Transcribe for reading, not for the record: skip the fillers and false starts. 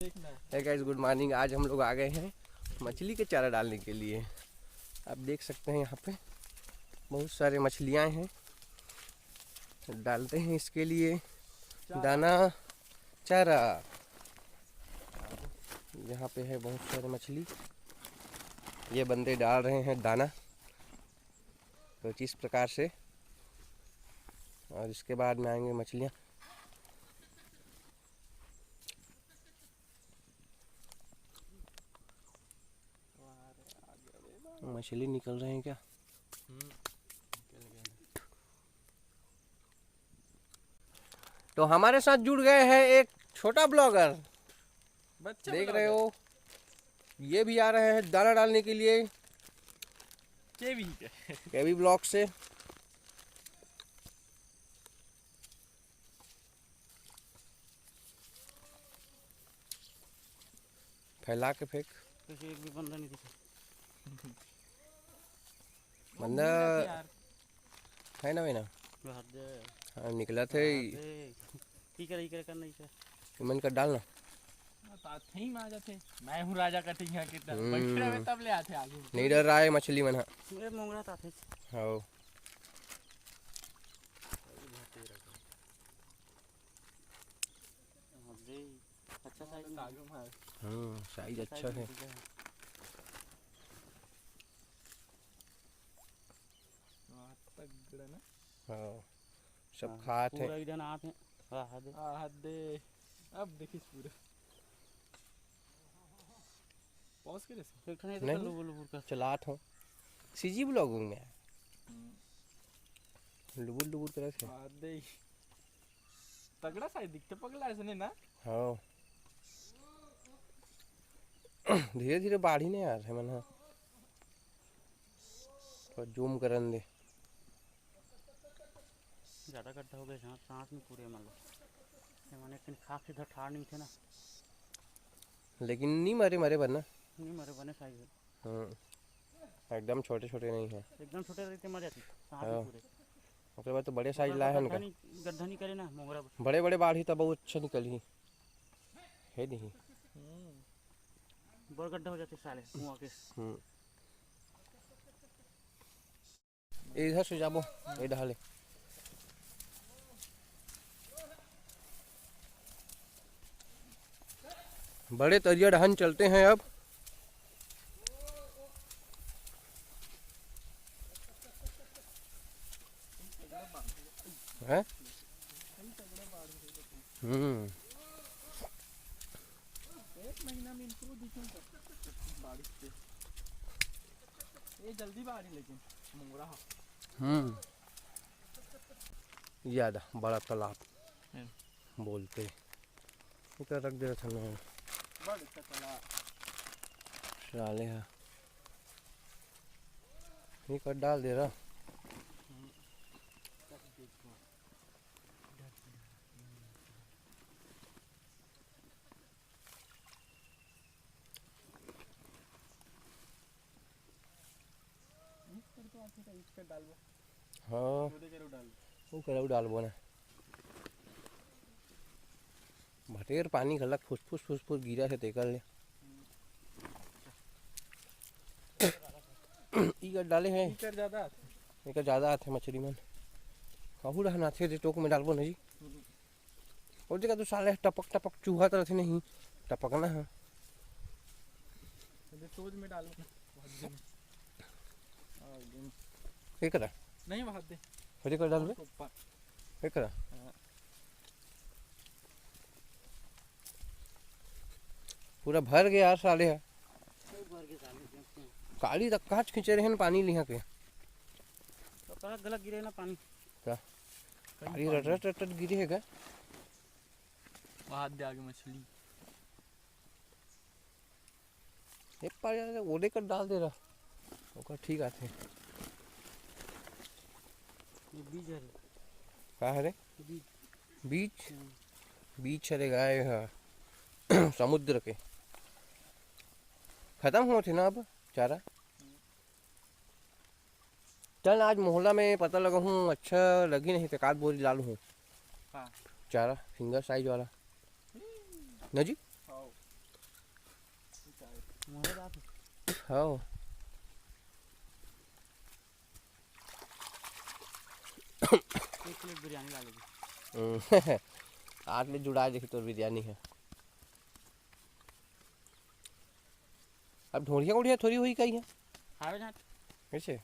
Hey guys, good morning. आज हम लोग आ गए हैं मछली के चारा डालने के लिए। आप देख सकते हैं यहाँ पे बहुत सारे मछलियाँ हैं। डालते हैं इसके लिए दाना चारा। यहाँ पे है बहुत सारे मछली। ये बंदे डाल रहे हैं दाना कुछ इस प्रकार से, और इसके बाद में आएंगे मछलियाँ। मछली निकल रहे हैं क्या? तो हमारे साथ जुड़ गए हैं एक छोटा ब्लॉगर, देख रहे हो। ये भी आ रहे हैं दाना डालने के लिए केवी ब्लॉग से। फैला के फेंक। एक भी बंदा नहीं दिखा। बंदा है ना ना हाँ, निकला थे। मन कर डालना। मैं हूँ राजा कटिंग है कितना बैठे में तब ले आते आगे। नहीं डर रहा है मछली मन। मेरे मोंगरा था थे। हाँ अच्छा साइज अच्छा है। हाँ सब खाते हैं। अब देखिस पूरा पॉज करे नहीं चलात हो सीजी ब्लॉगिंग में लुबुर लुबुर करे थे। दे तगड़ा साइज दिखते पगला ऐसे नहीं ना। हाँ धीरे धीरे बाढ़ ही नहीं आ रहे मन। तो जूम करन दे। ज़्यादा गड्ढा हो गया जहाँ सांस में पूरे मान लो मैंने कहीं खाक से इधर ठाड़ नहीं थे ना, लेकिन नहीं मरे मरे बनना नहीं मरे बने साइज एकदम छोटे छोटे नहीं है। एकदम छोटे रहते मर जाती सांस हाँ। में पूरे। उसके बाद तो बड़े साइज लाए हैं गड्ढा नहीं करे ना मोंगरा बड़े बड़े बाढ़ ही तो बहुत अच्छा निकली है नहीं। बड़ गड्ढा हो जाते साले मुँह के। इधर से जाबो ये ढाले। बड़े तरिया ढहन चलते हैं अब। है एक महीना में इनको दिखेंगे बारिश से। ये जल्दी बारिश लेकिन मोंगरा ज्यादा बड़ा तालाब बोलते इधर रख दे रहा था साले है ये कर डाल दे रहा। हाँ वो करो डालबो ना। भटेर पानी गलक फुसफुस फुसफुस गिरा से तेकर ले इकर डाले हैं। इकर ज़्यादा आते मछली मन कहूँ रहना थे टोक में डालबो ना जी। और जगह तो साले टपक टपक चूहा तो रहते नहीं टपकना है में डालो ये करा नहीं वहां दे फिर कर डाल ये करा। पूरा भर गया यार साले है काली तक काच खींचे रहे हैं पानी लिहा के तो गलत गिरे ना पानी क्या काली रट रट रट रट गिरे है क्या वहां दे आगे मछली एक पार यार ओले कर डाल दे रहा ओका ठीक आते। ये बीज है क्या है रे बीच बीच चले गए हैं समुद्र के खत्म हुआ थे ना अब चारा। चल आज मोहल्ला में पता लगा हूँ अच्छा लगी नहीं तो बोरी लालू हूँ चारा फिंगर साइज वाला ना जी। मुझे रात हाँ एक प्लेट बिरयानी ला लेगी। आज में जुड़ा देखी तो बिरयानी है। अब ढोड़िया उड़िया थोड़ी हुई कहीं है खावे जहाँ कैसे